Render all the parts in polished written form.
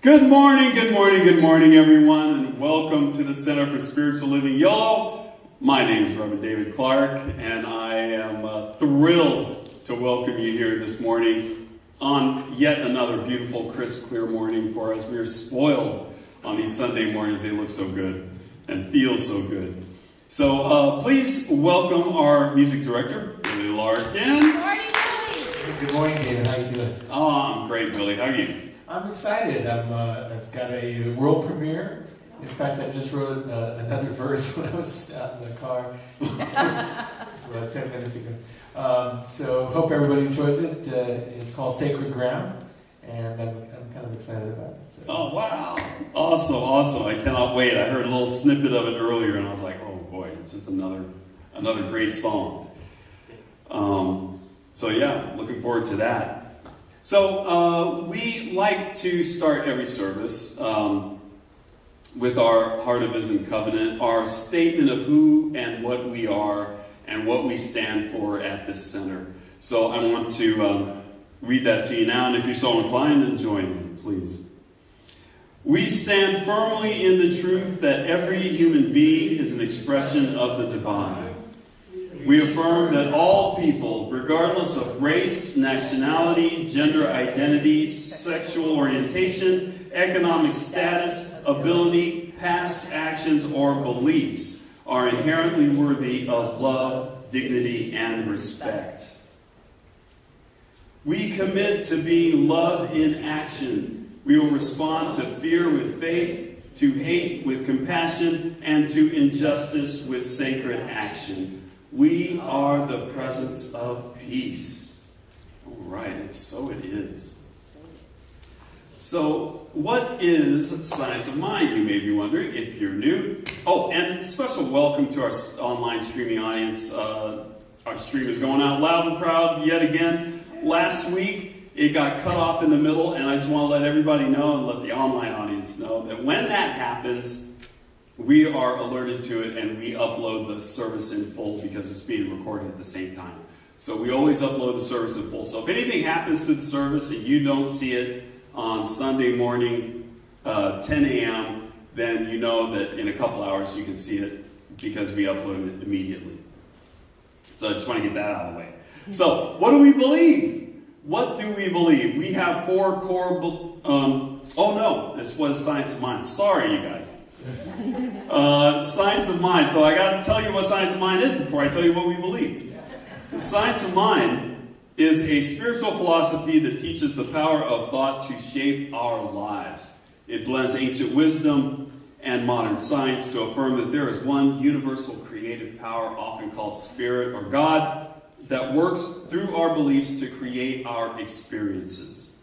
Good morning, everyone, and welcome to the Center for Spiritual Living, Yolo. My name is Reverend David Clark, and I am thrilled to welcome you here this morning on yet another beautiful, crisp, clear morning for us. We are spoiled on these Sunday mornings. They look so good and feel so good. So please welcome our music director, Billy Larkin. Good morning, Billy. Good morning, David. How you doing? Oh, I'm great, Billy. How are you? I'm excited. I've got a world premiere. In fact, I just wrote another verse when I was out in the car about 10 minutes ago. So hope everybody enjoys it. It's called Sacred Ground, and I'm kind of excited about it. So. Oh, wow. Awesome. I cannot wait. I heard a little snippet of it earlier, and I was like, oh, boy, it's just another great song. So, yeah, looking forward to that. So we like to start every service with our Heart of Ism Covenant, our statement of who and what we are and what we stand for at this center. So I want to read that to you now, and if you're so inclined, then join me, please. We stand firmly in the truth that every human being is an expression of the divine. We affirm that all people, regardless of race, nationality, gender identity, sexual orientation, economic status, ability, past actions, or beliefs, are inherently worthy of love, dignity, and respect. We commit to being love in action. We will respond to fear with faith, to hate with compassion, and to injustice with sacred action. We are the presence of peace. All right, and so it is. So, what is Science of Mind, you may be wondering, if you're new. Oh, and a special welcome to our online streaming audience. Our stream is going out loud and proud yet again. Last week, it got cut off in the middle, and I just want to let everybody know and let the online audience know that when that happens, we are alerted to it, and we upload the service in full because it's being recorded at the same time. So we always upload the service in full. So if anything happens to the service and you don't see it on Sunday morning, 10 a.m., then you know that in a couple hours you can see it because we upload it immediately. So I just want to get that out of the way. So what do we believe? What do we believe? We have four core... this was Science of Mind. Sorry, you guys. Science of Mind. So I got to tell you what Science of Mind is before I tell you what we believe. The Science of Mind is a spiritual philosophy that teaches the power of thought to shape our lives. It blends ancient wisdom and modern science to affirm that there is one universal creative power, often called Spirit or God, that works through our beliefs to create our experiences.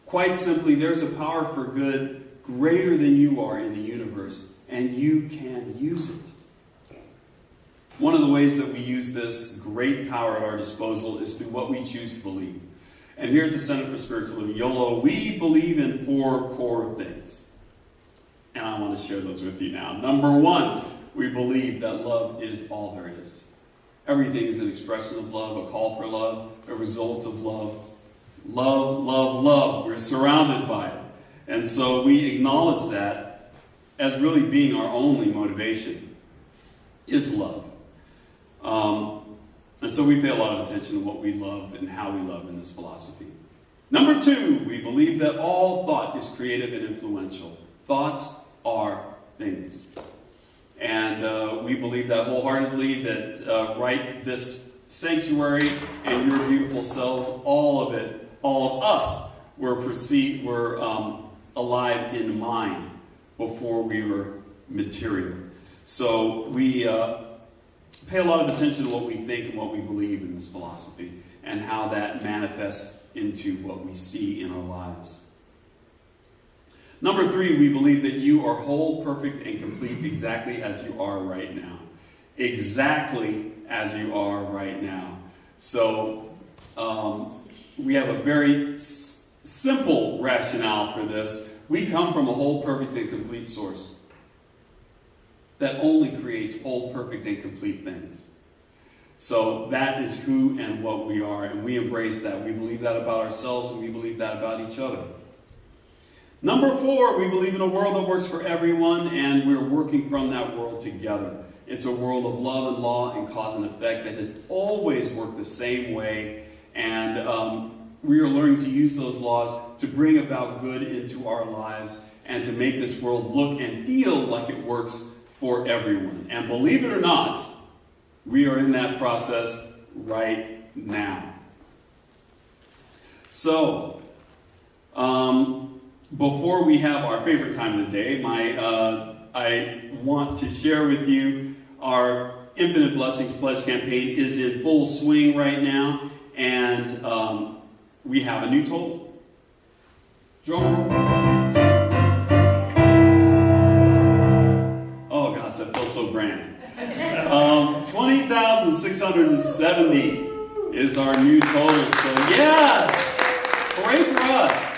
Quite simply, there's a power for good greater than you are in the universe, and you can use it. One of the ways that we use this great power at our disposal is through what we choose to believe. And here at the Center for Spiritual Living, Yolo, we believe in four core things. And I want to share those with you now. Number one, we believe that love is all there is. Everything is an expression of love, a call for love, a result of love. Love. We're surrounded by it. And so we acknowledge that as really being our only motivation is love. And so we pay a lot of attention to what we love and how we love in this philosophy. Number two, we believe that all thought is creative and influential. Thoughts are things. And we believe that wholeheartedly, that right this sanctuary and your beautiful selves, all of us were alive in mind before we were material. So we pay a lot of attention to what we think and what we believe in this philosophy and how that manifests into what we see in our lives. Number three, we believe that you are whole, perfect, and complete exactly as you are right now. Exactly as you are right now. So we have a very simple rationale for this. We come from a whole, perfect, and complete source that only creates whole, perfect, and complete things. So that is who and what we are, and we embrace that. We believe that about ourselves, and we believe that about each other. Number 4, we believe in a world that works for everyone, and we're working from that world together. It's a world of love and law and cause and effect that has always worked the same way, and we are learning to use those laws to bring about good into our lives and to make this world look and feel like it works for everyone. And believe it or not, we are in that process right now. So, before we have our favorite time of the day, I want to share with you our Infinite Blessings Pledge campaign is in full swing right now, and we have a new total. Drum. Oh gosh, that feels so grand. 20,670 is our new total. So yes, hooray for us.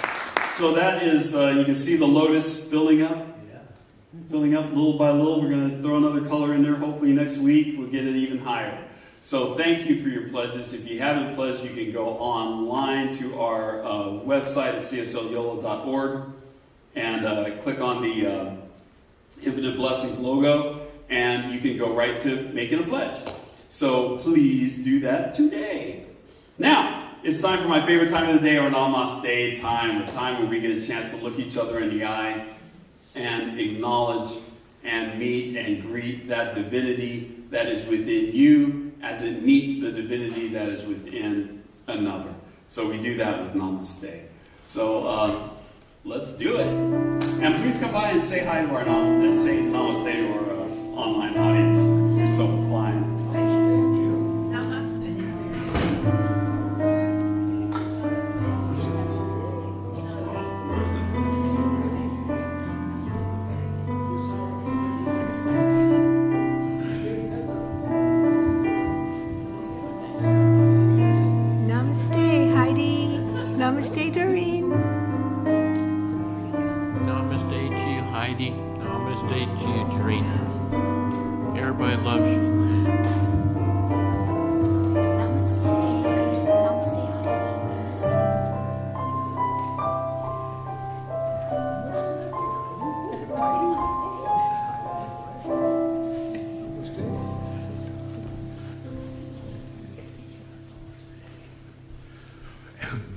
So that is, you can see the lotus filling up. Filling up little by little. We're going to throw another color in there. Hopefully next week we'll get it even higher. So thank you for your pledges. If you haven't pledged, you can go online to our website at cslyolo.org and click on the Infinite Blessings logo, and you can go right to making a pledge. So please do that today. Now, it's time for my favorite time of the day, our Namaste time, the time when we get a chance to look each other in the eye and acknowledge and meet and greet that divinity that is within you as it meets the divinity that is within another. So we do that with Namaste. So let's do it. And please come by and say hi to our say Namaste to our online audience. You're so inclined. Namaste, Doreen. Namaste to you, Heidi. Namaste to you, Doreen. Everybody loves you. Namaste.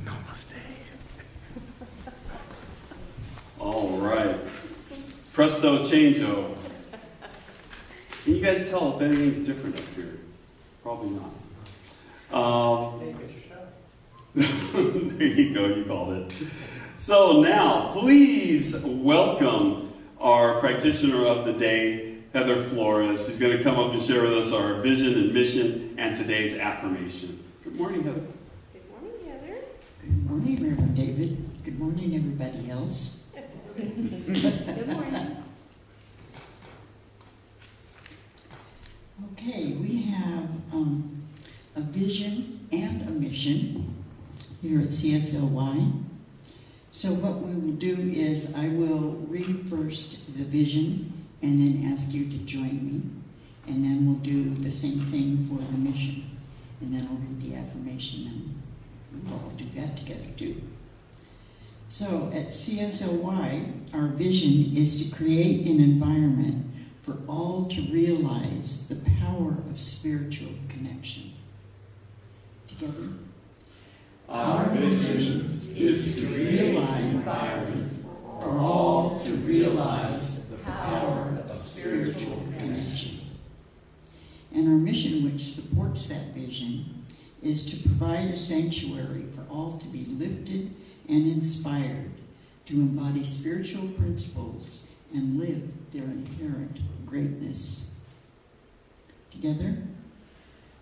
Namaste, All right. Presto changeo. Can you guys tell if anything's different up here? Probably not. There you go, you called it. So now, please welcome our practitioner of the day, Heather Flores. She's going to come up and share with us our vision and mission and today's affirmation. Good morning, Heather. Good morning, Heather. Good morning, Reverend David. Good morning, everybody else. Good morning. Okay, we have a vision and a mission here at CSLY. So what we will do is I will read first the vision and then ask you to join me. And then we'll do the same thing for the mission. And then I'll read the affirmation and we'll all do that together too. So at CSLY, our vision is to create an environment for all to realize the power of spiritual connection. Together? Our vision is to create an environment for all to realize the power of spiritual connection. And our mission, which supports that vision, is to provide a sanctuary for all to be lifted and inspired to embody spiritual principles and live their inherent greatness. Together?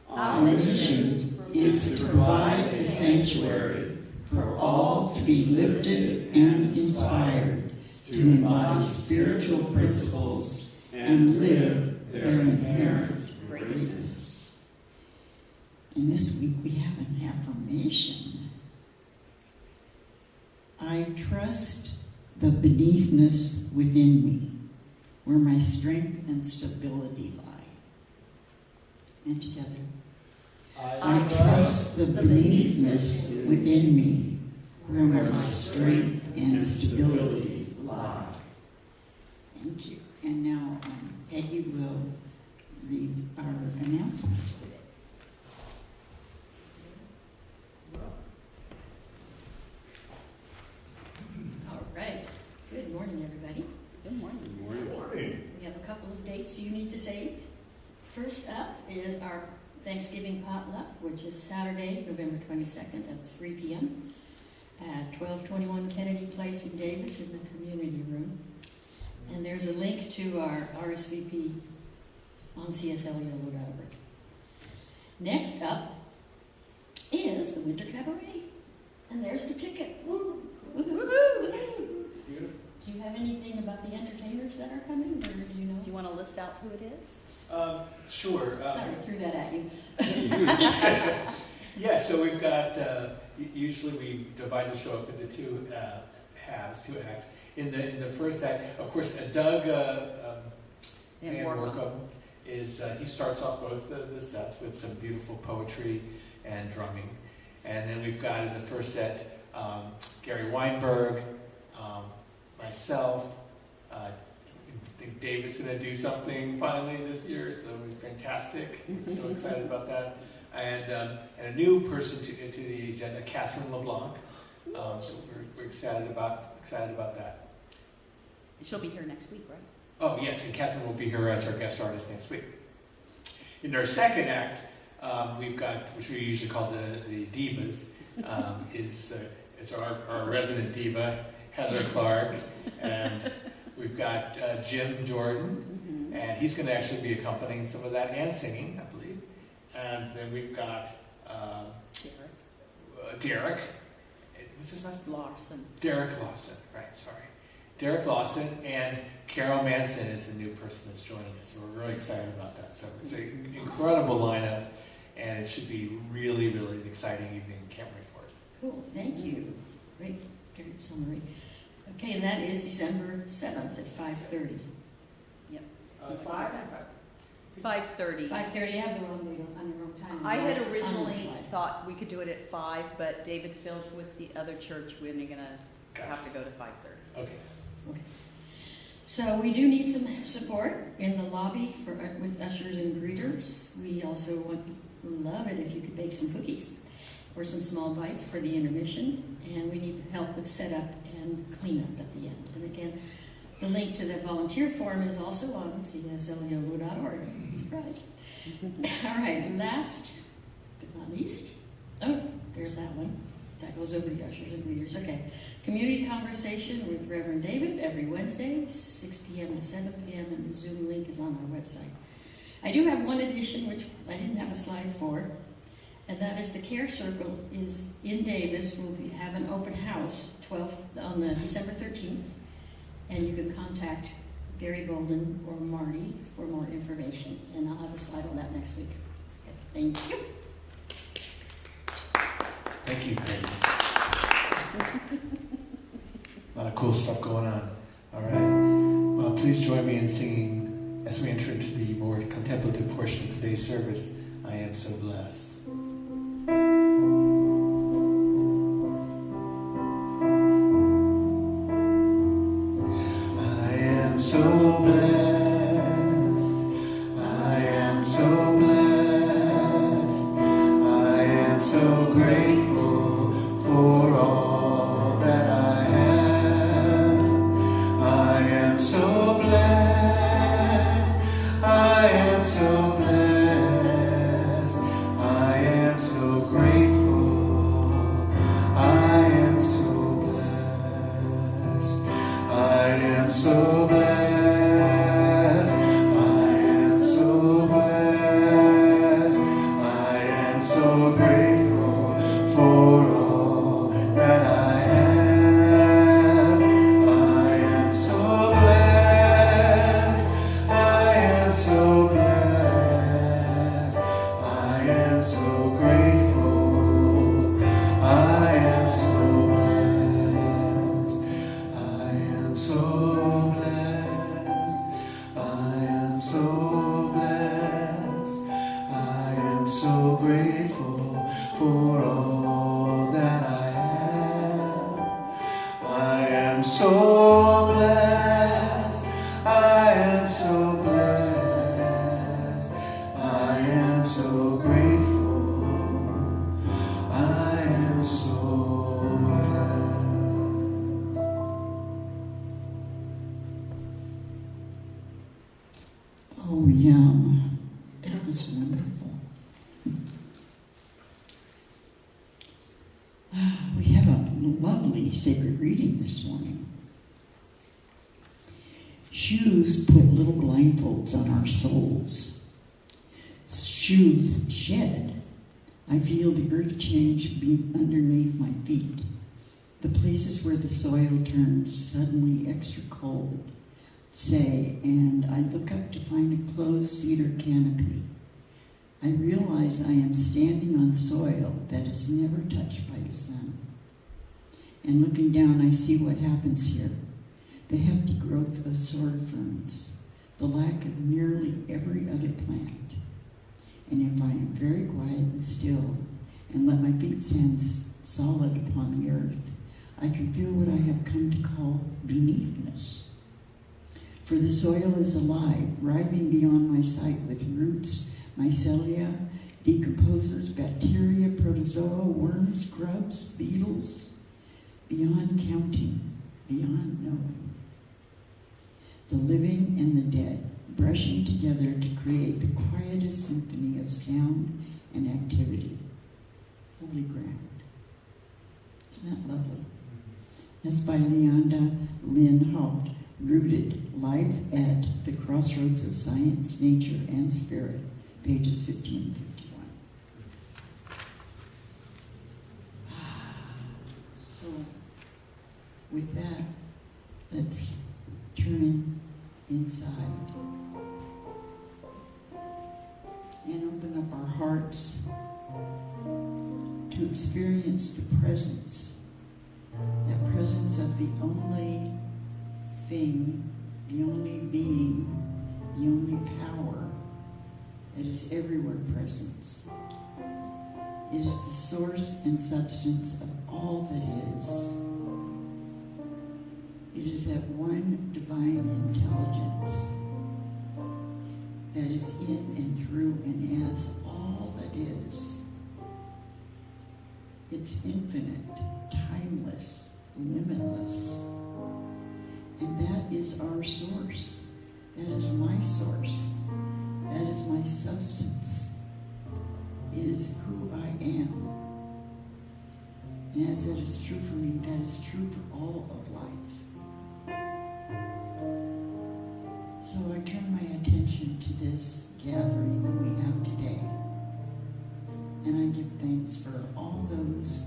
Our mission is to provide a sanctuary for all to be lifted and inspired to embody spiritual principles and live their inherent greatness. And this week we have an affirmation. I trust the beneathness within me, where my strength and stability lie. And together. I trust the beneathness within me, where my strength and stability live. Thank you. And now Peggy will read our announcements today. All right. Good morning, everybody. Good morning. Good morning. We have a couple of dates you need to save. First up is our Thanksgiving potluck, which is Saturday, November 22nd at 3 p.m. at 1221 Kennedy Place in Davis in the community room. And there's a link to our RSVP on CSL.org. Next up is the Winter Cabaret. And there's the ticket. Woo! Woo-hoo-hoo-hoo! Beautiful. Do you have anything about the entertainers that are coming, or do you know? Do you want to list out who it is? Sure. Sorry, I threw that at you. Yeah, so we've got, usually we divide the show up into two halves, two acts. In the first act, of course, Doug Van Workum is, he starts off both the sets with some beautiful poetry and drumming. And then we've got in the first set, Gary Weinberg, myself, I think David's going to do something finally this year, so it's fantastic. So excited about that. And a new person to the agenda, Catherine LeBlanc. So we're excited about that. She'll be here next week, right? Oh yes, and Catherine will be here as our guest artist next week. In our second act, we've got, which we usually call the divas, is our resident diva, Heather Clark, and we've got Jim Jordan, and he's going to actually be accompanying some of that and singing, I believe. And then we've got Derek. What's his name? Larson. Derek Lawson, right, sorry. Derek Lawson and Carol Manson is the new person that's joining us, so we're really excited about that. So it's an incredible lineup, and it should be really, really an exciting evening. Can't wait for it. Cool, thank you. Great summary. Okay, and that is December 7th at 5:30. 5:30. 5:30, I have the wrong date on the wrong time. I had On the originally slide. thought we could do it at 5, but David feels with the other church we're going to have to go to 5:30. Okay. So we do need some support in the lobby with ushers and greeters. We also would love it if you could bake some cookies or some small bites for the intermission. And we need help with setup and cleanup at the end. And again, the link to the volunteer form is also on CSL.org. Surprise. All right, last but not least, oh, there's that one. That goes over the ushers and greeters. Okay. Community conversation with Reverend David every Wednesday, 6 p.m. to 7 p.m., and the Zoom link is on our website. I do have one addition, which I didn't have a slide for, and that is the Care Circle is in Davis. We'll have an open house on the December 13th, and you can contact Barry Bolden or Marty for more information, and I'll have a slide on that next week. Okay, thank you. Thank you, Craig. A lot of cool stuff going on. All right. Well, please join me in singing as we enter into the more contemplative portion of today's service. I am so blessed. I am so blessed. I am so blessed. I am so grateful for all that I have. I am so blessed. I am so blessed. I am so grateful. I am so blessed. I am so blessed. I am so blessed. I am so grateful for all that I have. I am so blessed. I am so blessed. I am so grateful. I am so blessed. I am so blessed. I am so blessed. I am so grateful for all that I have. I am so blessed. wonderful. We have a lovely sacred reading this morning. Shoes put little blindfolds on our souls. Shoes shed. I feel the earth change underneath my feet. The places where the soil turns suddenly extra cold, say, and I look up to find a closed cedar canopy. I realize I am standing on soil that is never touched by the sun. And looking down, I see what happens here. The hefty growth of sword ferns, the lack of nearly every other plant. And if I am very quiet and still, and let my feet stand solid upon the earth, I can feel what I have come to call beneathness. For the soil is alive, writhing beyond my sight with roots, mycelia, decomposers, bacteria, protozoa, worms, grubs, beetles, beyond counting, beyond knowing. The living and the dead, brushing together to create the quietest symphony of sound and activity. Holy ground. Isn't that lovely? That's by Leonda Lynn Haupt, Rooted, Life at the Crossroads of Science, Nature, and Spirit, pages 50 and 51. So, with that, let's turn inside and open up our hearts to experience the presence, that presence of the only thing, the only being, the only power that is everywhere present. It is the source and substance of all that is. It is that one divine intelligence that is in and through and as all that is. It's infinite, timeless, limitless. And that is our source. That is my source. That is my substance. It is who I am. And as that is true for me, that is true for all of life. So I turn my attention to this gathering that we have today. And I give thanks for all those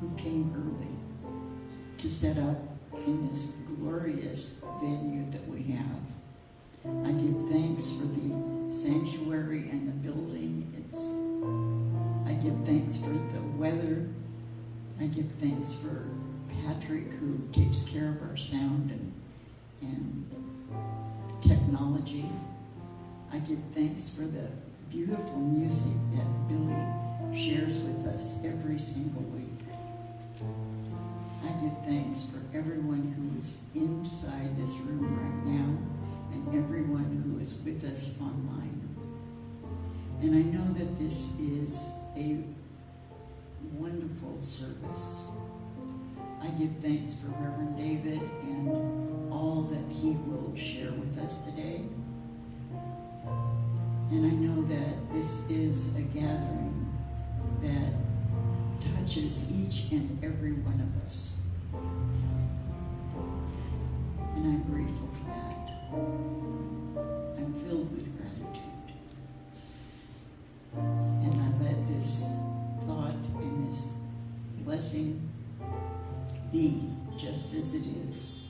who came early to set up in this glorious venue that we have. I give thanks for the sanctuary and the building. I give thanks for the weather. I give thanks for Patrick, who takes care of our sound and technology. I give thanks for the beautiful music that Billy shares with us every single week. I give thanks for everyone who is inside this room right now and everyone who is with us online. And I know that this is a wonderful service. I give thanks for Reverend David and all that he will share with us today. And I know that this is a gathering that touches each and every one of us. And I'm grateful for that. I'm filled with gratitude. And I let this thought and this blessing be just as it is.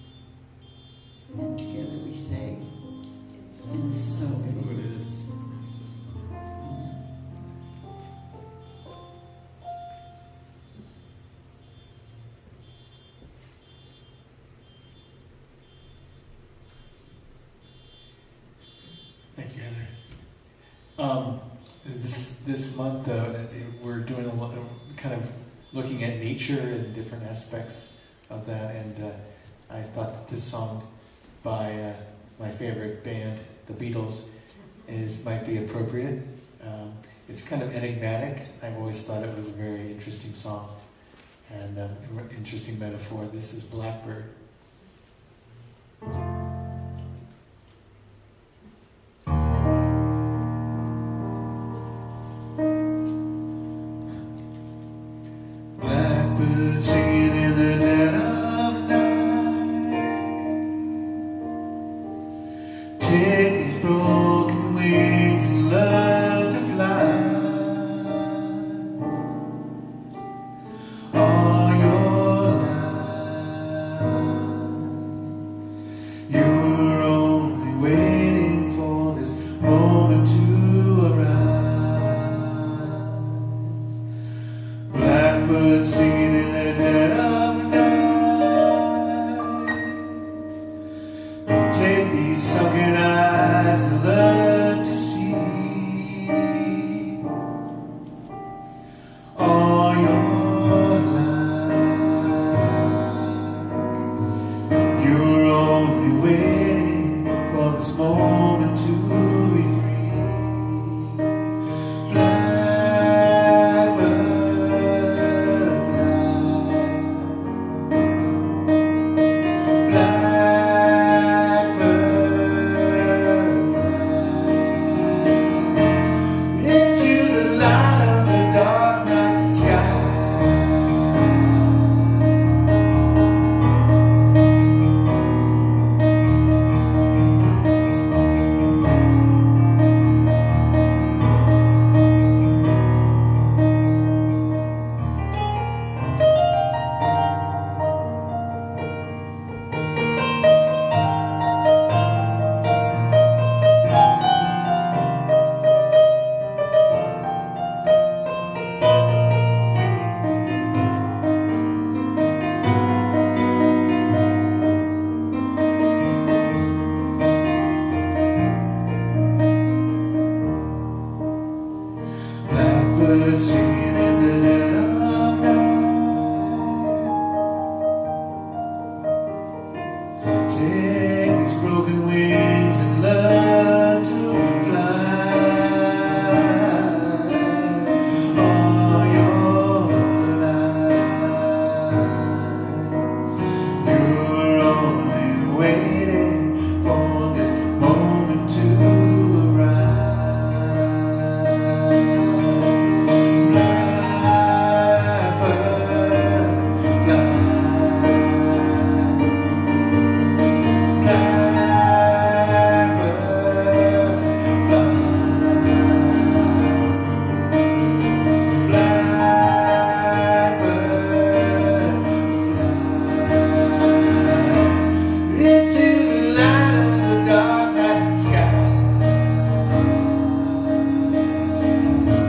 And together we say, and so it is. Amen. Thank you, Heather. This month, we're doing a lot, kind of looking at nature and different aspects of that, and I thought that this song by my favorite band, the Beatles, might be appropriate. It's kind of enigmatic. I've always thought it was a very interesting song and interesting metaphor. This is Blackbird. birds singing in the dead of night. Take these broken wings and learn to fly all your life. You're only waiting for this moment to arise. Blackbird, fly. Blackbird, fly. Blackbird, fly. Into the light of the dark night sky. Into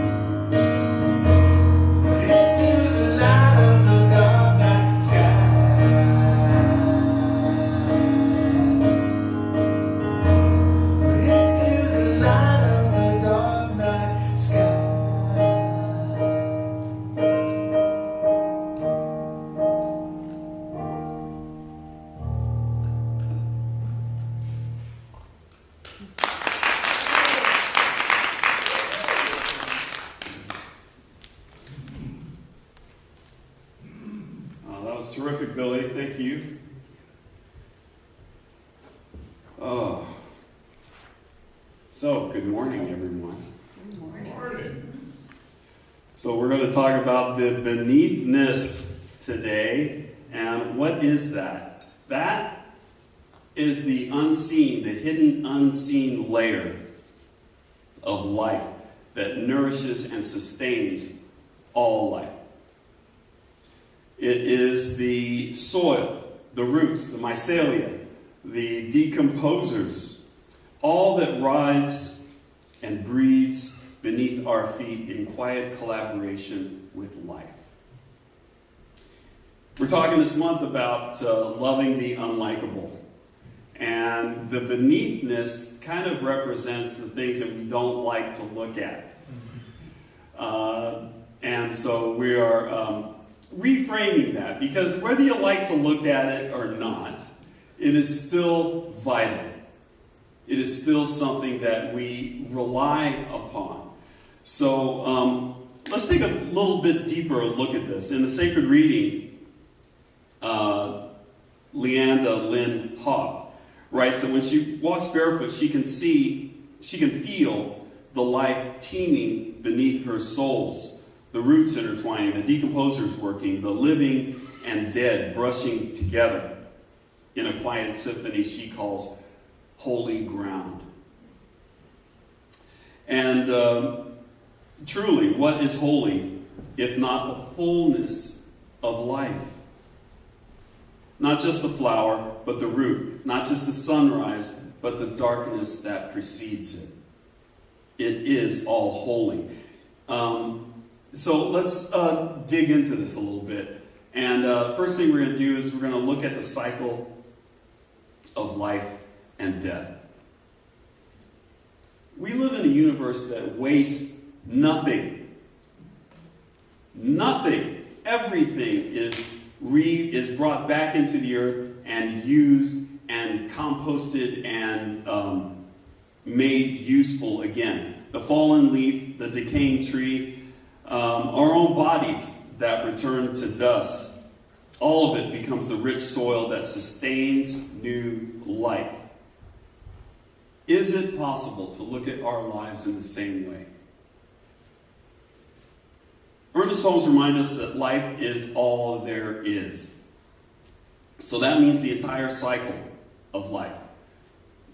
the light of the dark night sky. Into the light of the dark night sky. That was terrific, Billy. Thank you. Oh. So, good morning, everyone. Good morning. So we're going to talk about the beneathness today. And what is that? That is the unseen, the hidden unseen layer of life that nourishes and sustains all life. It is the soil, the roots, the mycelia, the decomposers, all that rides and breathes beneath our feet in quiet collaboration with life. We're talking this month about loving the unlikable. And the beneathness kind of represents the things that we don't like to look at. And so we are reframing that, because whether you like to look at it or not, it is still vital. It is still something that we rely upon. So let's take a little bit deeper look at this. In the sacred reading, Leanda Lynn Hawk writes that when she walks barefoot, she can feel the life teeming beneath her soles. The roots intertwining, the decomposers working, the living and dead brushing together in a quiet symphony she calls holy ground. And truly, what is holy if not the fullness of life? Not just the flower, but the root. Not just the sunrise, but the darkness that precedes it. It is all holy. So let's dig into this a little bit. And first thing we're going to do is we're going to look at the cycle of life and death. We live in a universe that wastes nothing. Nothing. Everything is brought back into the earth and used and composted and made useful again. The fallen leaf, the decaying tree, our own bodies that return to dust, all of it becomes the rich soil that sustains new life. Is it possible to look at our lives in the same way? Ernest Holmes reminds us that life is all there is. So that means the entire cycle of life.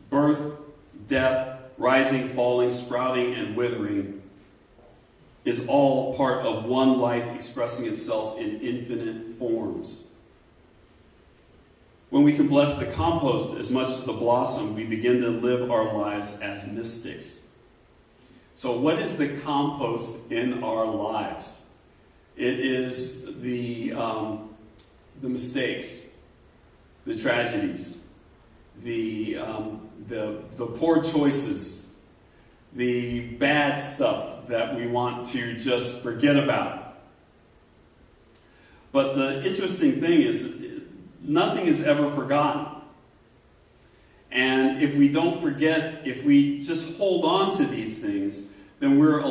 Birth, death, rising, falling, sprouting, and withering is all part of one life expressing itself in infinite forms. When we can bless the compost as much as the blossom, we begin to live our lives as mystics. So what is the compost in our lives? It is the mistakes, the tragedies, the poor choices, the bad stuff that we want to just forget about. But the interesting thing is, nothing is ever forgotten. And if we don't forget, if we just hold on to these things, then we're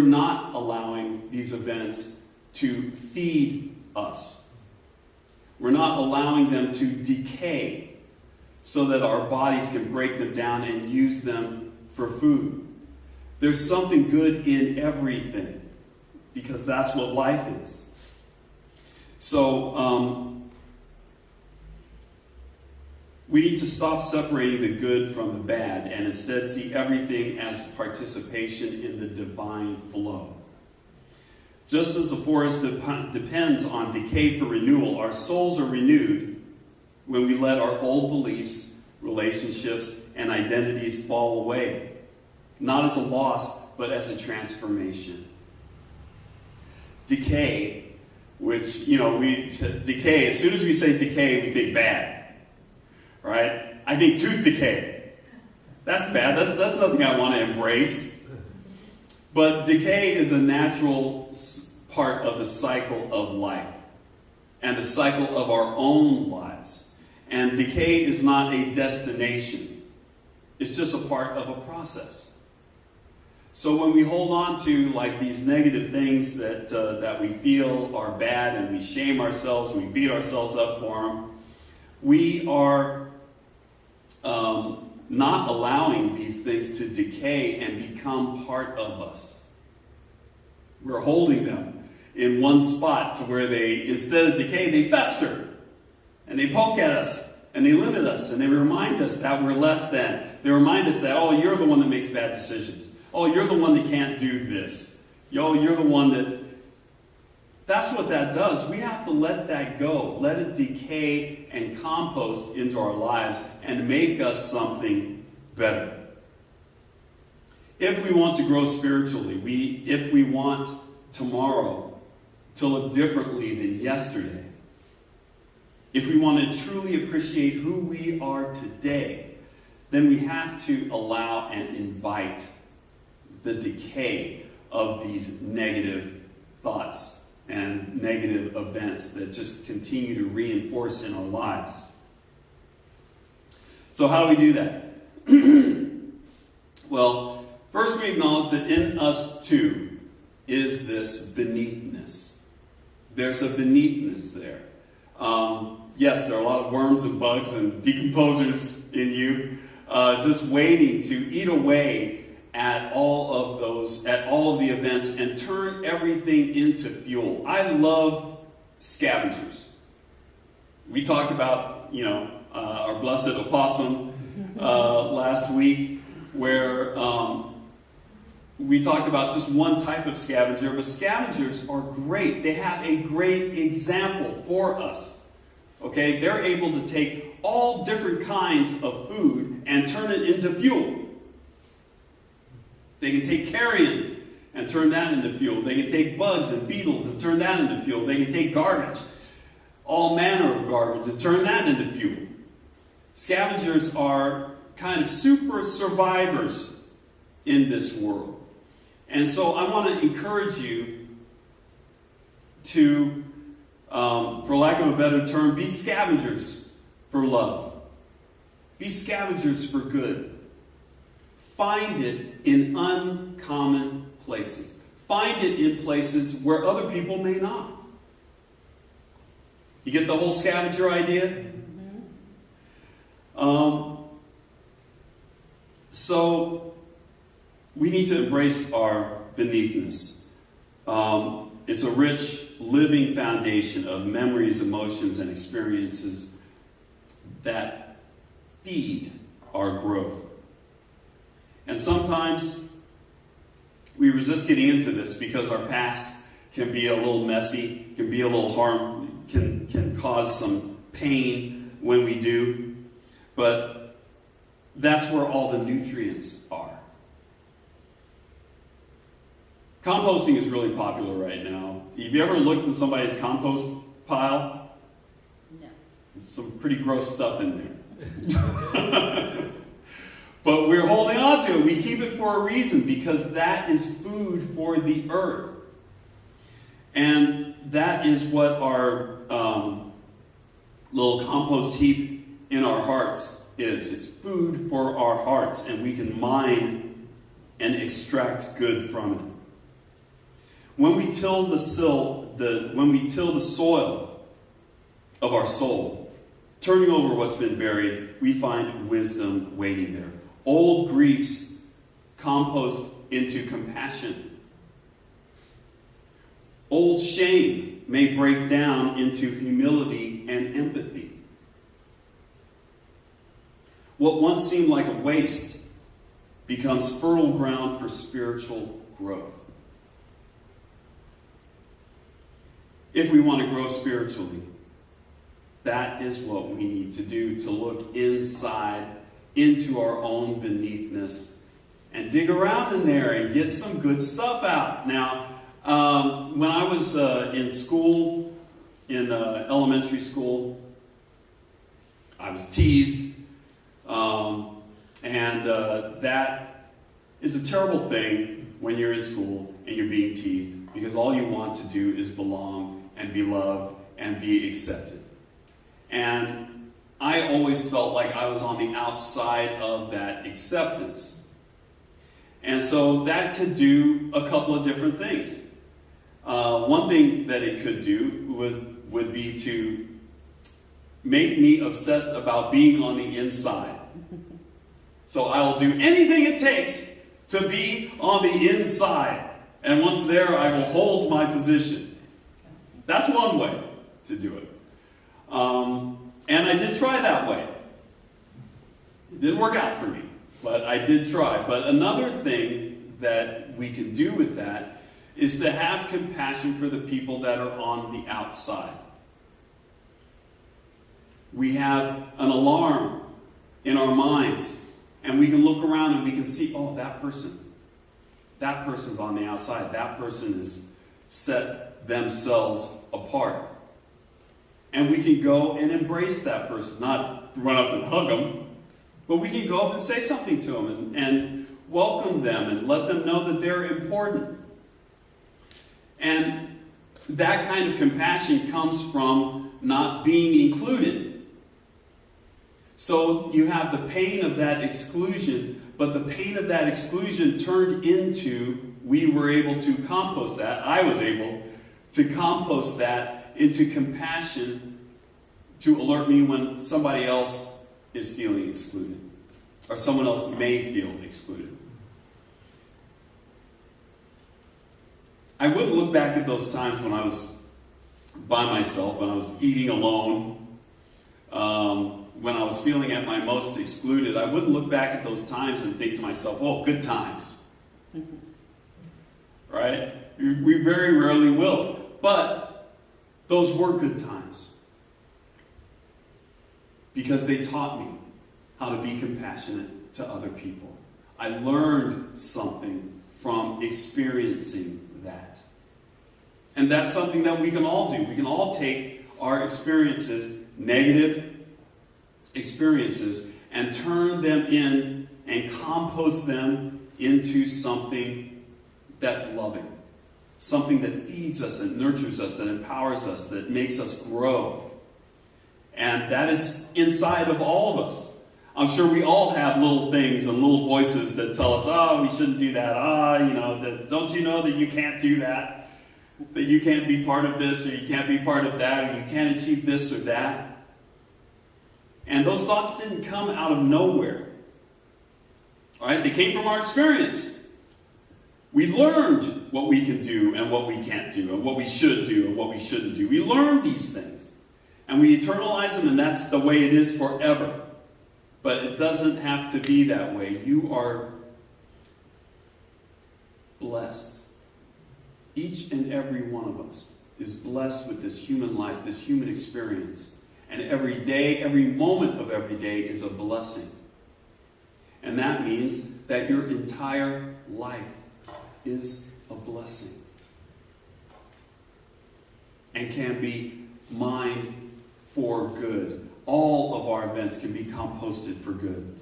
not allowing these events to feed us. We're not allowing them to decay so that our bodies can break them down and use them for food. There's something good in everything, because that's what life is. So, we need to stop separating the good from the bad and instead see everything as participation in the divine flow. Just as the forest depends on decay for renewal, our souls are renewed when we let our old beliefs, relationships, and identities fall away. Not as a loss, but as a transformation. Decay, which, decay, as soon as we say decay, we think bad. Right? I think tooth decay. That's bad. That's nothing I want to embrace. But decay is a natural part of the cycle of life and the cycle of our own lives. And decay is not a destination. It's just a part of a process. So when we hold on to these negative things that we feel are bad and we shame ourselves, we beat ourselves up for them, we are not allowing these things to decay and become part of us. We're holding them in one spot to where they, instead of decay, they fester. And they poke at us, and they limit us, and they remind us that we're less than. They remind us that, oh, you're the one that makes bad decisions. Oh, you're the one that can't do this. You're the one that... That's what that does. We have to let that go. Let it decay and compost into our lives and make us something better. If we want to grow spiritually, if we want tomorrow to look differently than yesterday, if we want to truly appreciate who we are today, then we have to allow and invite the decay of these negative thoughts and negative events that just continue to reinforce in our lives. So how do we do that? Well, first we acknowledge that in us too is this beneathness. There's a beneathness there. Yes, there are a lot of worms and bugs and decomposers in you, just waiting to eat away at all of the events and turn everything into fuel. I love scavengers. We talked about, our blessed opossum last week, where we talked about just one type of scavenger, but scavengers are great. They have a great example for us. Okay, they're able to take all different kinds of food and turn it into fuel. They can take carrion and turn that into fuel. They can take bugs and beetles and turn that into fuel. They can take garbage, all manner of garbage, and turn that into fuel. Scavengers are kind of super survivors in this world. And so I want to encourage you to, for lack of a better term, be scavengers for love. Be scavengers for good. Find it in uncommon places. Find it in places where other people may not. You get the whole scavenger idea? So we need to embrace our beneathness. It's a rich, living foundation of memories, emotions, and experiences that feed our growth. And sometimes we resist getting into this because our past can be a little messy, can be a little harm, can cause some pain when we do. But that's where all the nutrients are. Composting is really popular right now. Have you ever looked at somebody's compost pile? No. There's some pretty gross stuff in there. But we're holding on to it. We keep it for a reason, because that is food for the earth. And that is what our little compost heap in our hearts is. It's food for our hearts, and we can mine and extract good from it. When we till the soil of our soul, turning over what's been buried, we find wisdom waiting there. Old griefs compost into compassion. Old shame may break down into humility and empathy. What once seemed like a waste becomes fertile ground for spiritual growth. If we want to grow spiritually, that is what we need to do, to look inside into our own beneathness and dig around in there and get some good stuff out. Now, when I was in school, in elementary school, I was teased, and that is a terrible thing when you're in school and you're being teased, because all you want to do is belong and be loved and be accepted. And I always felt like I was on the outside of that acceptance. And so that could do a couple of different things. One thing that it could do would be to make me obsessed about being on the inside. So I will do anything it takes to be on the inside. And once there, I will hold my position. That's one way to do it. And I did try that way. It didn't work out for me, but I did try. But another thing that we can do with that is to have compassion for the people that are on the outside. We have an alarm in our minds, and we can look around and we can see, oh, that person's on the outside. That person has set themselves apart. And we can go and embrace that person, not run up and hug them, but we can go up and say something to them and welcome them and let them know that they're important. And that kind of compassion comes from not being included. So you have the pain of that exclusion, but the pain of that exclusion turned into, we were able to compost that, I was able to compost that into compassion to alert me when somebody else is feeling excluded, or someone else may feel excluded. I wouldn't look back at those times when I was by myself, when I was eating alone, when I was feeling at my most excluded. I wouldn't look back at those times and think to myself, oh, good times. Right? We very rarely will. But those were good times, because they taught me how to be compassionate to other people. I learned something from experiencing that. And that's something that we can all do. We can all take our experiences, negative experiences, and turn them in and compost them into something that's loving. Something that feeds us and nurtures us, that empowers us, that makes us grow. And that is inside of all of us. I'm sure we all have little things and little voices that tell us, oh, we shouldn't do that. Don't you know that you can't do that? That you can't be part of this, or you can't be part of that, or you can't achieve this or that. And those thoughts didn't come out of nowhere. All right? They came from our experience. We learned what we can do and what we can't do, and what we should do and what we shouldn't do. We learned these things. And we internalize them, and that's the way it is forever. But it doesn't have to be that way. You are blessed. Each and every one of us is blessed with this human life, this human experience. And every day, every moment of every day is a blessing. And that means that your entire life is a blessing. And can be mined for good. All of our events can be composted for good.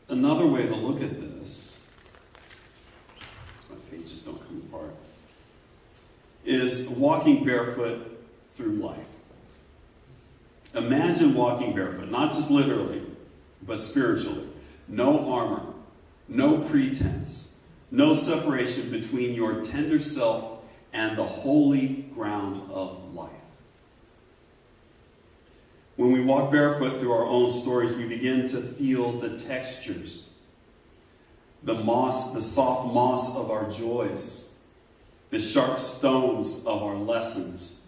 Another way to look at this, so my pages don't come apart, is walking barefoot through life. Imagine walking barefoot, not just literally, but spiritually. No armor, no pretense, no separation between your tender self and the holy ground of life. When we walk barefoot through our own stories, we begin to feel the textures, the moss, the soft moss of our joys, the sharp stones of our lessons,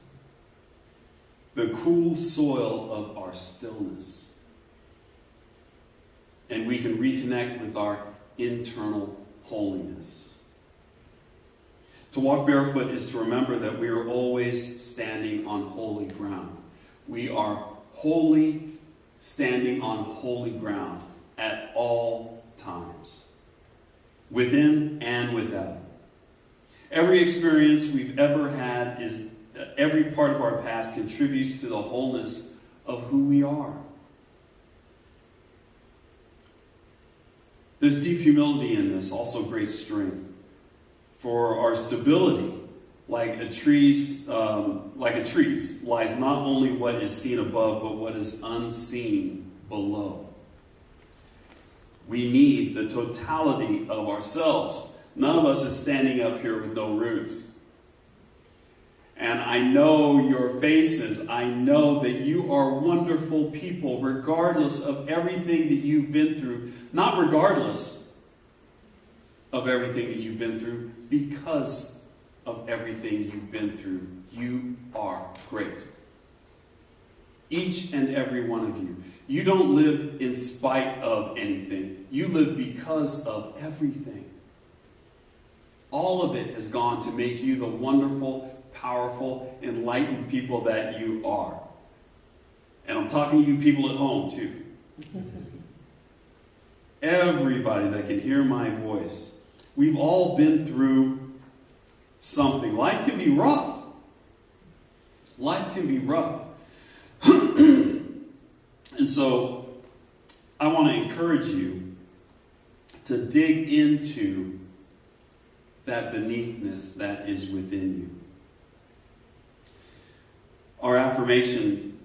the cool soil of our stillness. And we can reconnect with our internal holiness. To walk barefoot is to remember that we are always standing on holy ground. We are wholly standing on holy ground at all times, within and without. Every experience we've ever had is every part of our past contributes to the wholeness of who we are. There's deep humility in this, also great strength. For our stability, like a tree's, lies not only what is seen above, but what is unseen below. We need the totality of ourselves. None of us is standing up here with no roots. And I know your faces. I know that you are wonderful people, regardless of everything that you've been through. Not regardless of everything that you've been through, because of everything you've been through. You are great. Each and every one of you. You don't live in spite of anything. You live because of everything. All of it has gone to make you the wonderful, powerful, enlightened people that you are. And I'm talking to you people at home too. Everybody that can hear my voice. We've all been through something. Life can be rough. Life can be rough. And so I want to encourage you to dig into that beneathness that is within you. Our affirmation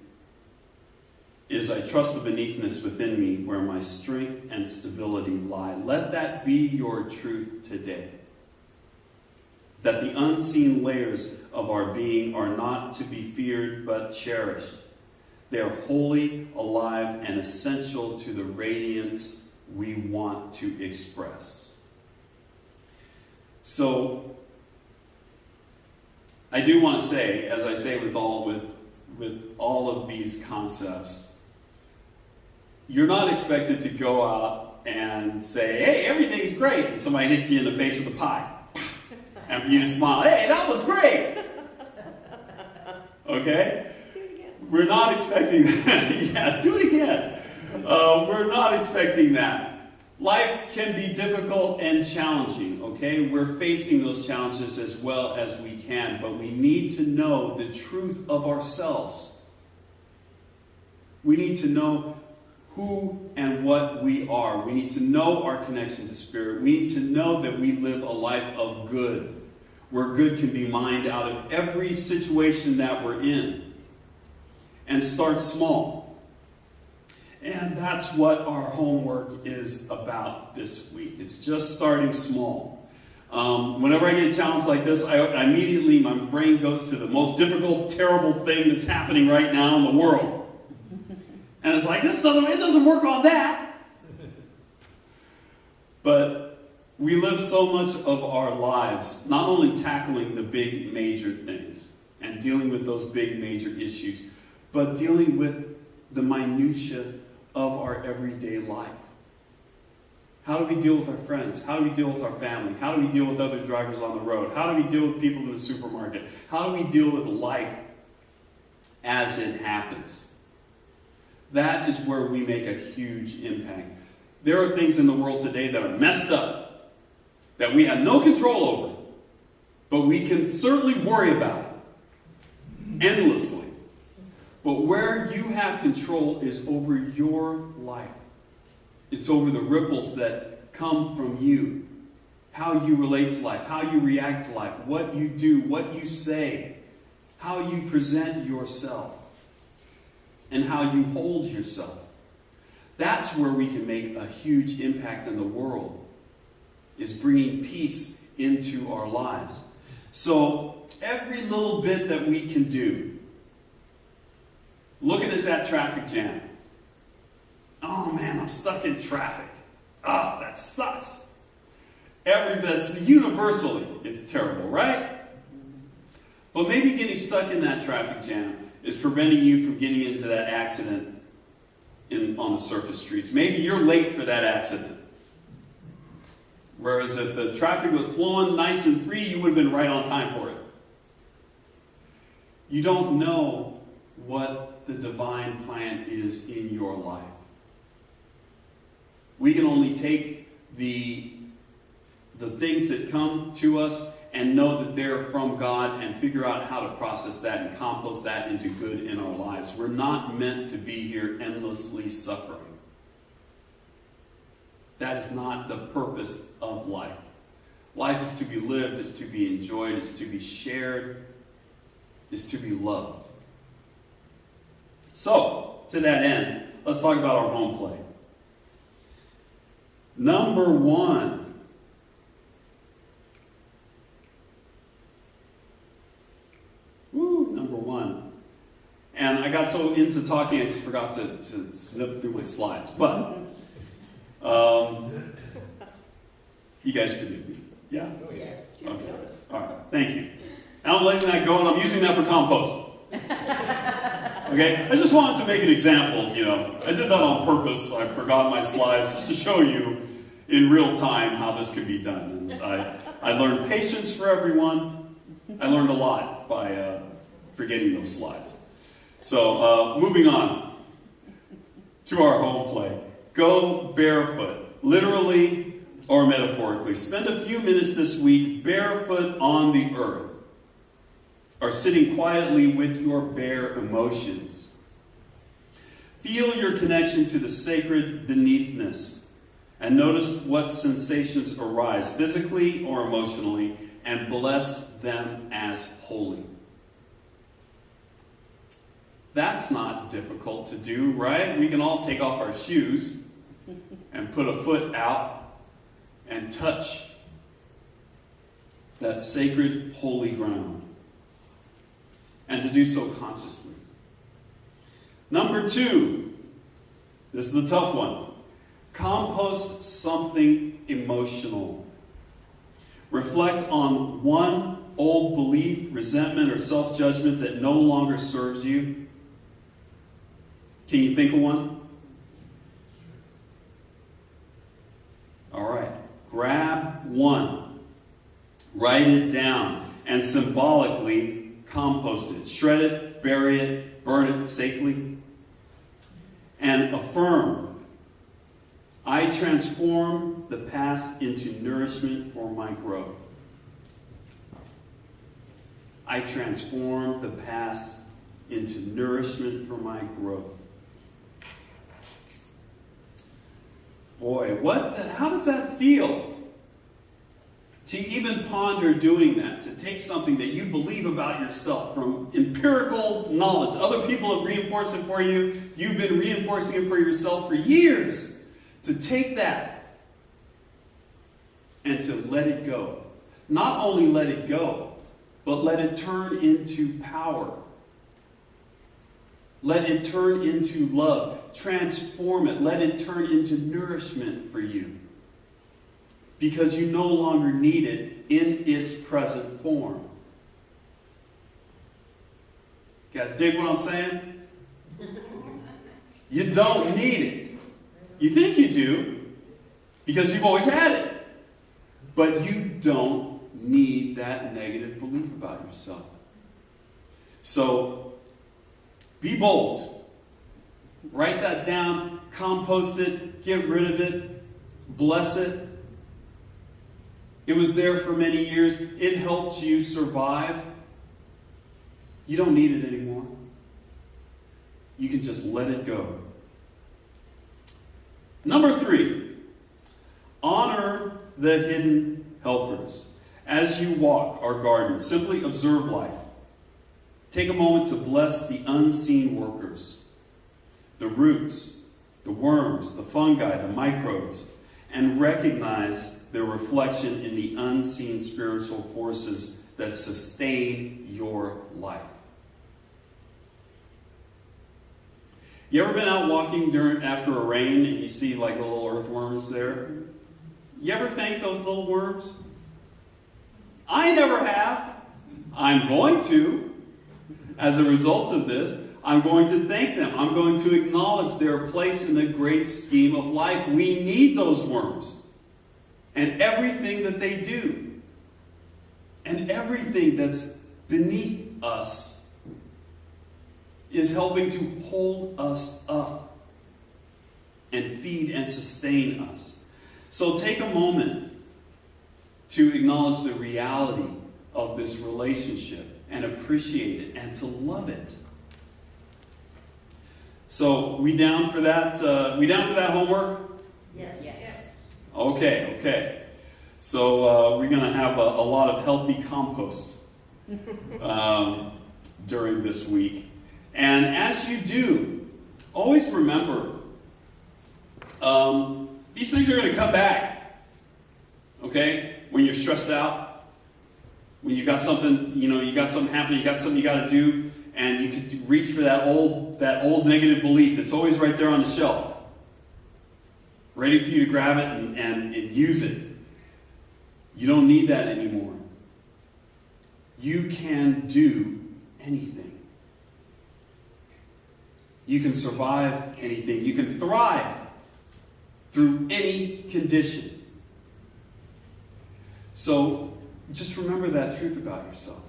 is, I trust the beneathness within me where my strength and stability lie. Let that be your truth today. That the unseen layers of our being are not to be feared but cherished. They are wholly alive and essential to the radiance we want to express. So, I do want to say, as I say with all of these concepts, you're not expected to go out and say, hey, everything's great, and somebody hits you in the face with a pie. And for you to smile, hey, that was great. Okay? Do it again. We're not expecting that. Yeah, do it again. We're not expecting that. Life can be difficult and challenging, okay? We're facing those challenges as well as we can, but we need to know the truth of ourselves. We need to know who and what we are. We need to know our connection to Spirit. We need to know that we live a life of good, where good can be mined out of every situation that we're in. And start small. And that's what our homework is about this week. It's just starting small. Whenever I get a challenge like this, I immediately, my brain goes to the most difficult, terrible thing that's happening right now in the world. And it's like, it doesn't work on that. But we live so much of our lives not only tackling the big major things and dealing with those big major issues, but dealing with the minutiae of our everyday life. How do we deal with our friends? How do we deal with our family? How do we deal with other drivers on the road? How do we deal with people in the supermarket? How do we deal with life as it happens? That is where we make a huge impact. There are things in the world today that are messed up, that we have no control over, but we can certainly worry about it endlessly. But where you have control is over your life. It's over the ripples that come from you. How you relate to life, how you react to life, what you do, what you say, how you present yourself, and how you hold yourself. That's where we can make a huge impact in the world, is bringing peace into our lives. So every little bit that we can do, looking at that traffic jam, oh man, I'm stuck in traffic. Oh, that sucks. That's universally, it's terrible, right? But maybe getting stuck in that traffic jam is preventing you from getting into that accident on the surface streets. Maybe you're late for that accident. Whereas if the traffic was flowing nice and free, you would have been right on time for it. You don't know what the divine plan is in your life. We can only take the things that come to us and know that they're from God and figure out how to process that and compost that into good in our lives. We're not meant to be here endlessly suffering. That is not the purpose of life. Life is to be lived, is to be enjoyed, is to be shared, is to be loved. So, to that end, let's talk about our home play. Number one. Number one. And I got so into talking, I just forgot to zip through my slides. But, you guys forgive me. Yeah? Oh, yes. Okay. All right. Thank you. And I'm letting that go, and I'm using that for compost. Okay? I just wanted to make an example, I did that on purpose. I forgot my slides just to show you in real time how this could be done. And I learned patience for everyone. I learned a lot by forgetting those slides. So, moving on to our home play. Go barefoot, literally or metaphorically. Spend a few minutes this week barefoot on the earth, or sitting quietly with your bare emotions. Feel your connection to the sacred beneathness, and notice what sensations arise, physically or emotionally, and bless them as holy. That's not difficult to do, right? We can all take off our shoes and put a foot out and touch that sacred, holy ground. And to do so consciously. Number two, this is the tough one. Compost something emotional. Reflect on one old belief, resentment, or self-judgment that no longer serves you. Can you think of one? All right. Grab one. Write it down. And symbolically compost it. Shred it, bury it, burn it safely. And affirm, I transform the past into nourishment for my growth. I transform the past into nourishment for my growth. Boy, how does that feel? To even ponder doing that, to take something that you believe about yourself from empirical knowledge. Other people have reinforced it for you. You've been reinforcing it for yourself for years. To take that and to let it go. Not only let it go, but let it turn into power. Let it turn into love. Transform it. Let it turn into nourishment for you. Because you no longer need it in its present form. You guys dig what I'm saying? You don't need it. You think you do, because you've always had it. But you don't need that negative belief about yourself. So, be bold. Write that down, compost it, get rid of it, bless it. It was there for many years. It helped you survive. You don't need it anymore. You can just let it go. Number 3, honor the hidden helpers. As you walk our garden, simply observe life. Take a moment to bless the unseen workers, the roots, the worms, the fungi, the microbes, and recognize their reflection in the unseen spiritual forces that sustain your life. You ever been out walking after a rain and you see like little earthworms there? You ever thank those little worms? I never have. I'm going to. As a result of this, I'm going to thank them. I'm going to acknowledge their place in the great scheme of life. We need those worms and everything that they do and everything that's beneath us is helping to hold us up and feed and sustain us. So take a moment to acknowledge the reality of this relationship and appreciate it and to love it. So we down for that? We down for that homework? Yes. Okay. So we're going to have a lot of healthy compost during this week. And as you do, always remember, these things are going to come back. Okay? When you're stressed out, when you got something, you got something happening, you got something you got to do, and you could reach for that old negative belief. It's always right there on the shelf, ready for you to grab it and use it. You don't need that anymore. You can do anything. You can survive anything. You can thrive through any condition. So just remember that truth about yourself.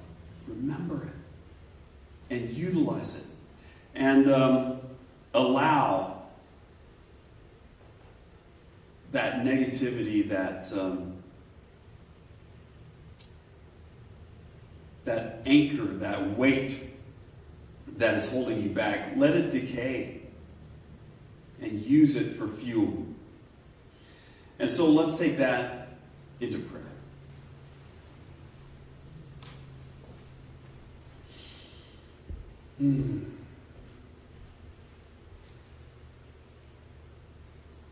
Remember it. And utilize it. And allow that negativity, that anchor, that weight that is holding you back, let it decay and use it for fuel. And so let's take that into prayer.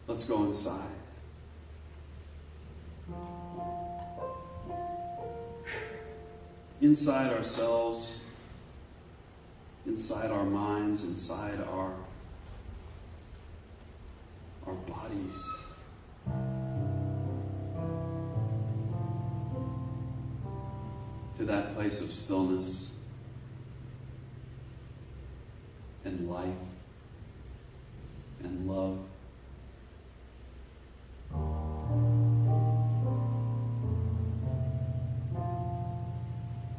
Let's go inside. Inside ourselves, inside our minds, inside our bodies. To that place of stillness and life and love.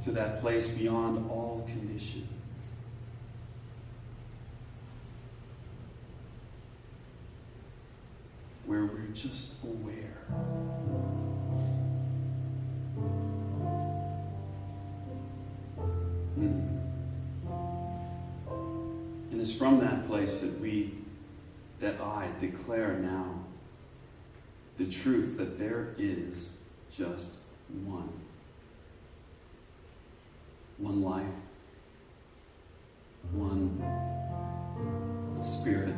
To that place beyond all condition. Where we're just aware. And it's from that place that I declare now the truth that there is just one. One life, one spirit,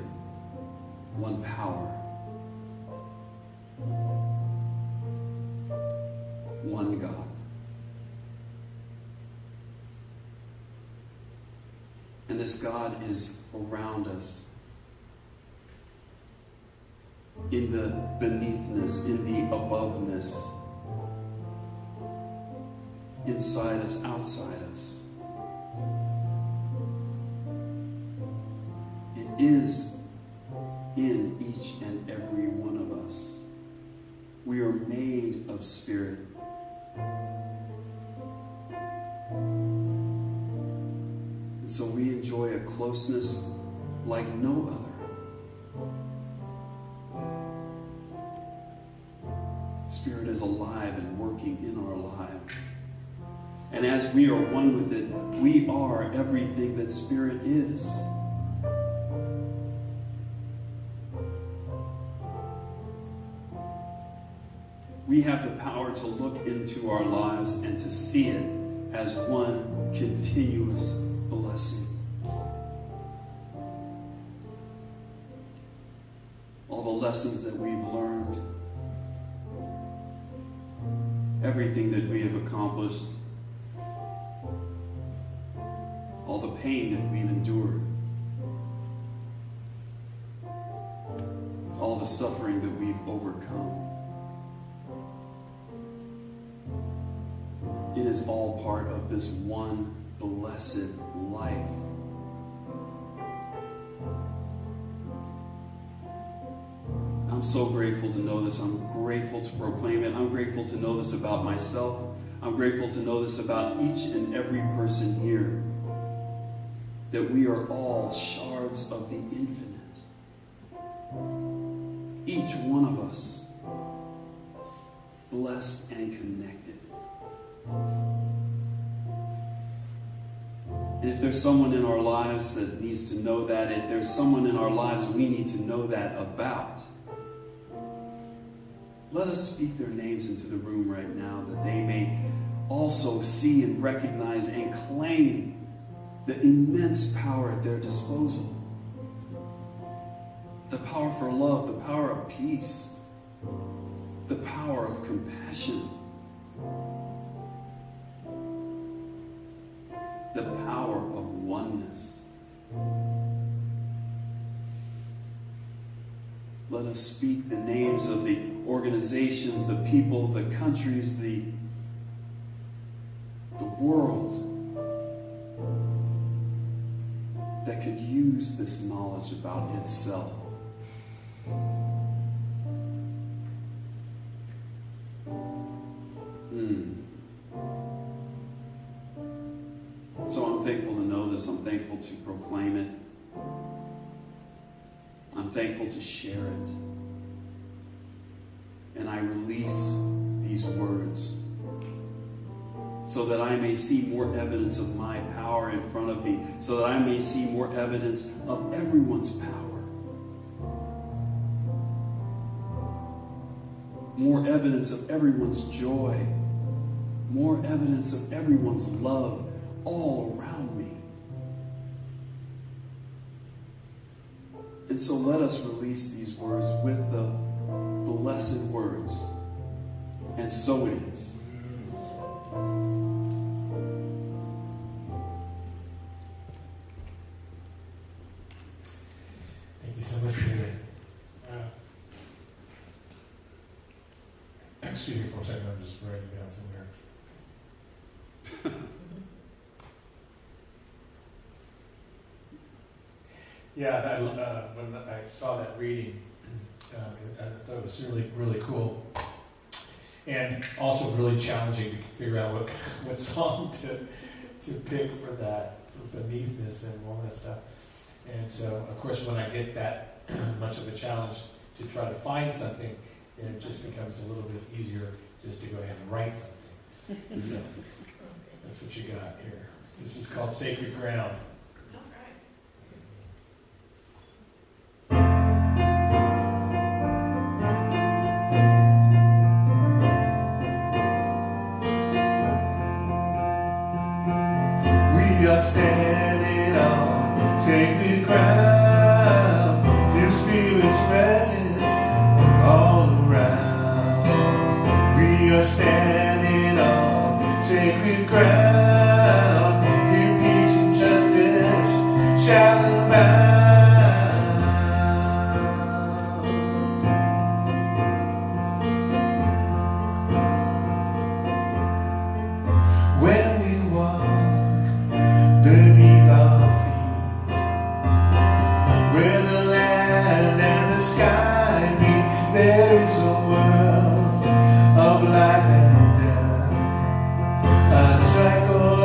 one power, one God. And this God is around us in the beneathness, in the aboveness, inside us, outside us. It is in each and every one of us. We are made of spirit. And so we enjoy a closeness like no other. Spirit is alive and working in our lives. And as we are one with it, we are everything that Spirit is. we have the power to look into our lives and to see it as one continuous blessing. All the lessons that we've learned, everything that we have accomplished, all the pain that we've endured, all the suffering that we've overcome. It is all part of this one blessed life. I'm so grateful to know this. I'm grateful to proclaim it. I'm grateful to know this about myself. I'm grateful to know this about each and every person here. That we are all shards of the infinite. Each one of us blessed and connected. And if there's someone in our lives that needs to know that, if there's someone in our lives we need to know that about, let us speak their names into the room right now that they may also see and recognize and claim the immense power at their disposal. The power for love, the power of peace, the power of compassion, the power of oneness. Let us speak the names of the organizations, the people, the countries, the world that could use this knowledge about itself. So I'm thankful to know this. I'm thankful to proclaim it. I'm thankful to share it. And I release these words so that I may see more evidence of my power in front of me, so that I may see more evidence of everyone's power. More evidence of everyone's joy. More evidence of everyone's love all around me. And so let us release these words with the blessed words. And so it is. Thank you so much for that. Excuse me for a second, I'm just writing down some lyrics. Yeah, when I saw that reading, I thought it was really, really cool. And also really challenging to figure out what song to pick for that, for Beneathness and all that stuff. And so, of course, when I get that much of a challenge to try to find something, it just becomes a little bit easier just to go ahead and write something. So, that's what you got here. This is called Sacred Ground. We are standing on sacred ground, feel Spirit's presence all around. We are standing on sacred ground, here peace and justice shall abound. When we walk beneath our feet, where the land and the sky meet, there is a world of life and death, a cycle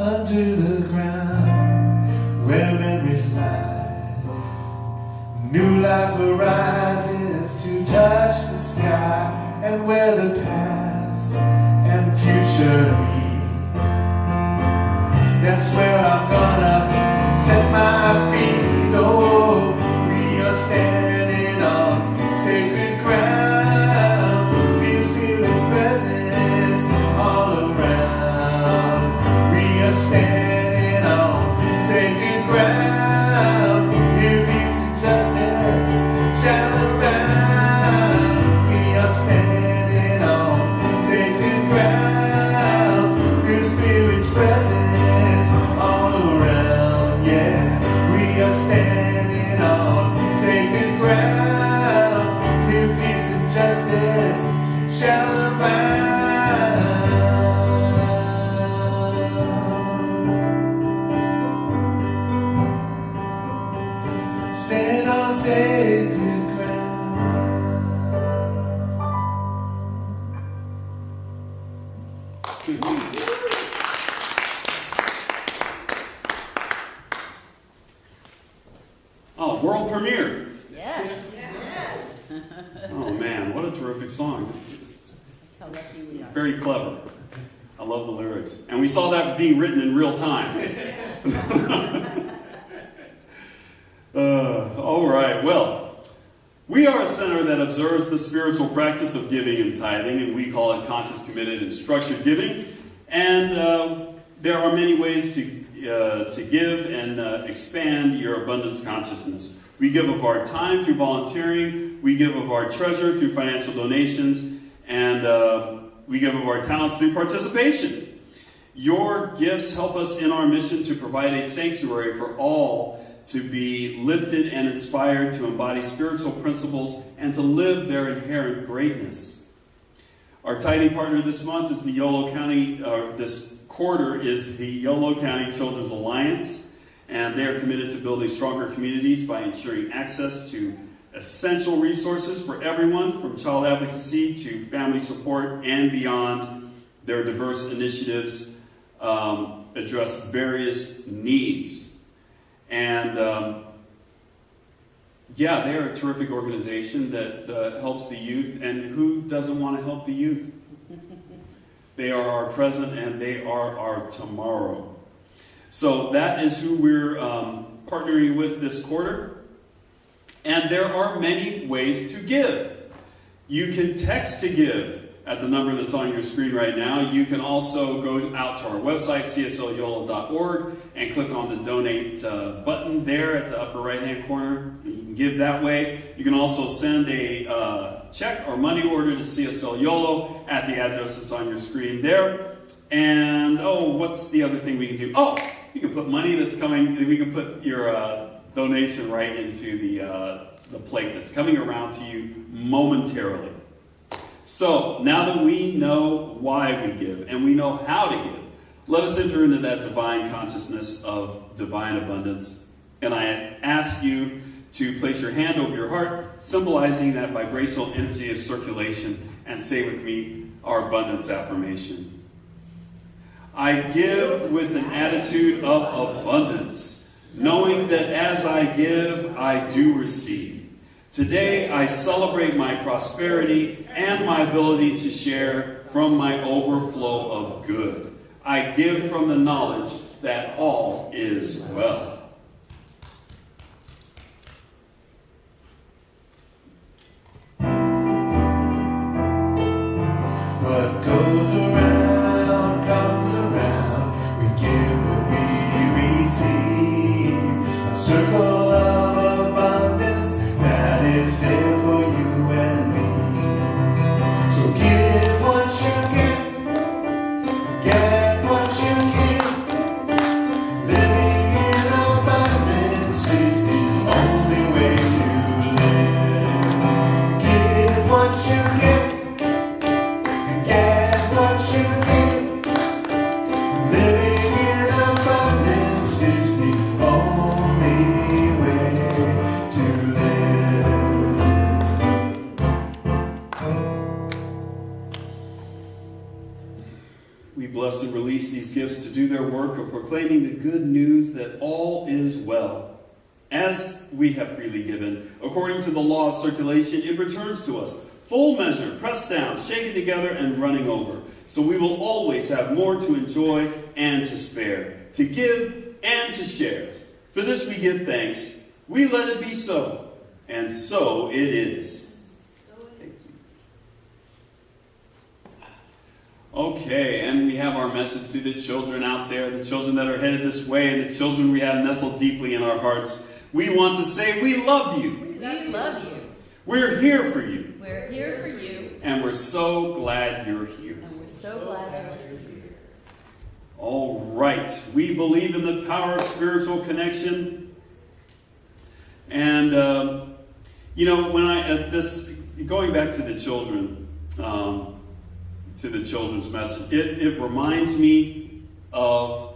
under the ground where memories lie. New life arises to touch the sky, and where the past and future meet. That's where I'm gonna set my feet. Oh, we are standing on sacred ground. Feel Spirit's presence all around. We are standing on sacred ground. Here peace and justice shall abound. We are standing on sacred ground. Feel Spirit's presence all around. Yeah, we are standing on sacred ground. Here peace and justice shall abound. Stand on sacred ground. Oh, world premiere. Yes. Yes. Oh man, what a terrific song. How lucky we are. Very clever. I love the lyrics. And we saw that being written in real time. All right, well, we are a center that observes the spiritual practice of giving and tithing, and we call it conscious, committed, and structured giving. And there are many ways to give and expand your abundance consciousness. We give of our time through volunteering, we give of our treasure through financial donations, and we give of our talents through participation. Your gifts help us in our mission to provide a sanctuary for all to be lifted and inspired to embody spiritual principles and to live their inherent greatness. Our tithing partner this month is the Yolo County, this quarter is the Yolo County Children's Alliance, and they are committed to building stronger communities by ensuring access to essential resources for everyone, from child advocacy to family support and beyond. Their diverse initiatives address various needs. And yeah, they are a terrific organization that helps the youth. And who doesn't want to help the youth? They are our present and they are our tomorrow. So that is who we're partnering with this quarter. And there are many ways to give. You can text to give at the number that's on your screen right now. You can also go out to our website, cslyolo.org, and click on the donate button there at the upper right-hand corner. You can give that way. You can also send a check or money order to CSL Yolo at the address that's on your screen there. And, what's the other thing we can do? Oh, you can put money that's coming, we can put your donation right into the plate that's coming around to you momentarily. So, now that we know why we give and we know how to give, let us enter into that divine consciousness of divine abundance. And I ask you to place your hand over your heart, symbolizing that vibrational energy of circulation, and say with me our abundance affirmation. I give with an attitude of abundance, knowing that as I give, I do receive. Today, I celebrate my prosperity and my ability to share from my overflow of good. I give from the knowledge that all is well. What goes around comes around. We give what we receive. A circle of abundance that is there for you and me. So give what you get what you give. Living in abundance is the only way to live. Give what you get what you we bless and release these gifts to do their work of proclaiming the good news that all is well. As we have freely given, according to the law of circulation, it returns to us, full measure, pressed down, shaken together, and running over. So we will always have more to enjoy and to spare, to give and to share. For this we give thanks. We let it be so, and so it is. Okay, and we have our message to the children out there, the children that are headed this way, and the children we have nestled deeply in our hearts. We want to say we love you. We love you. We're here for you. We're here for you. And we're so glad you're here. And we're so glad that you're here. All right. We believe in the power of spiritual connection. And, when going back to the children, to the children's message, it reminds me of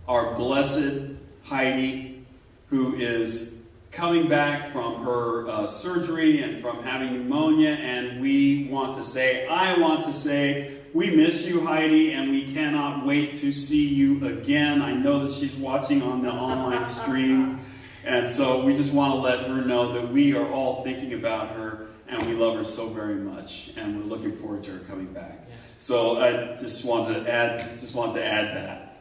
our blessed Heidi, who is coming back from her surgery and from having pneumonia, and I want to say, we miss you, Heidi, and we cannot wait to see you again. I know that she's watching on the online stream, and so we just want to let her know that we are all thinking about her, and we love her so very much, and we're looking forward to her coming back. So I just want to add that.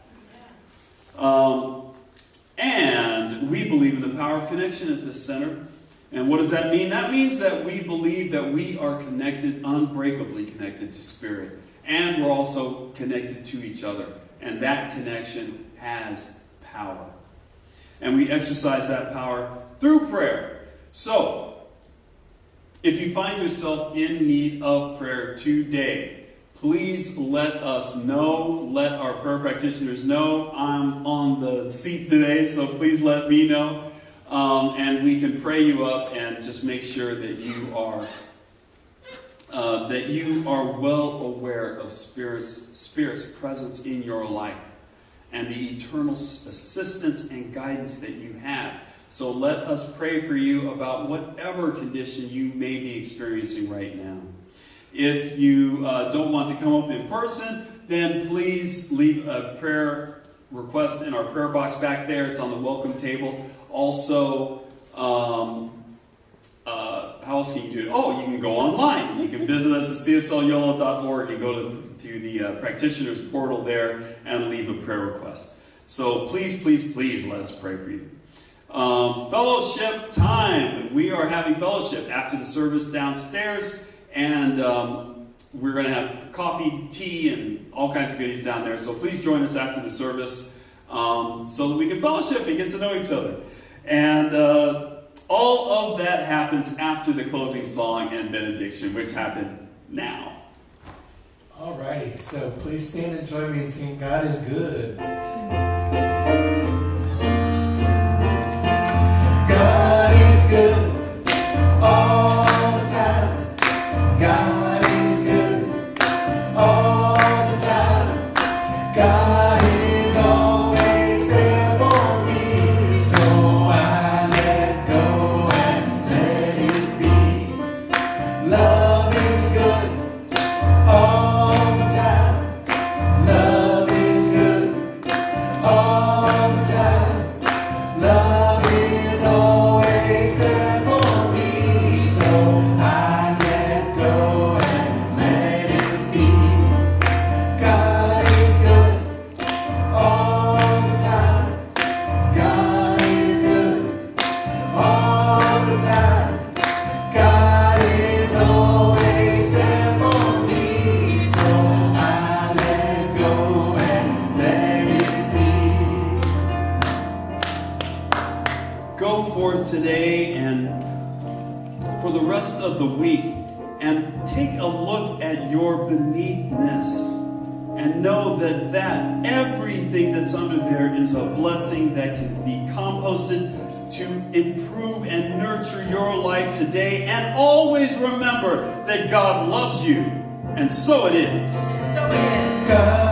And we believe in the power of connection at this center. And what does that mean? That means that we believe that we are connected, unbreakably connected to Spirit. And we're also connected to each other. And that connection has power. And we exercise that power through prayer. So, if you find yourself in need of prayer today, please let us know. Let our prayer practitioners know. I'm on the seat today, so please let me know. And we can pray you up and just make sure that you are well aware of Spirit's presence in your life and the eternal assistance and guidance that you have. So let us pray for you about whatever condition you may be experiencing right now. If you don't want to come up in person, then please leave a prayer request in our prayer box back there. It's on the welcome table. Also, how else can you do it? Oh, you can go online. You can visit us at cslyolo.org and go to the practitioners portal there and leave a prayer request. So please, please, please let us pray for you. Fellowship time. We are having fellowship after the service downstairs. And we're going to have coffee, tea, and all kinds of goodies down there. So please join us after the service so that we can fellowship and get to know each other. And all of that happens after the closing song and benediction, which happen now. Alrighty, so please stand and join me in singing God is Good. God is good all the time. God is good all the time. God is always there for me. So I let go and let it be. Love is good all the time. Love is good all the time. Love is always there for me. So I let go and let it be. God is good all the time. God is good all the time. God is always there for me. So I let go and let it be. Go forth today and for the rest of the week and take a look at your beneathness and know that everything that's under there is a blessing that can be composted to improve and nurture your life today. And always remember that God loves you, and so it is. So it is. God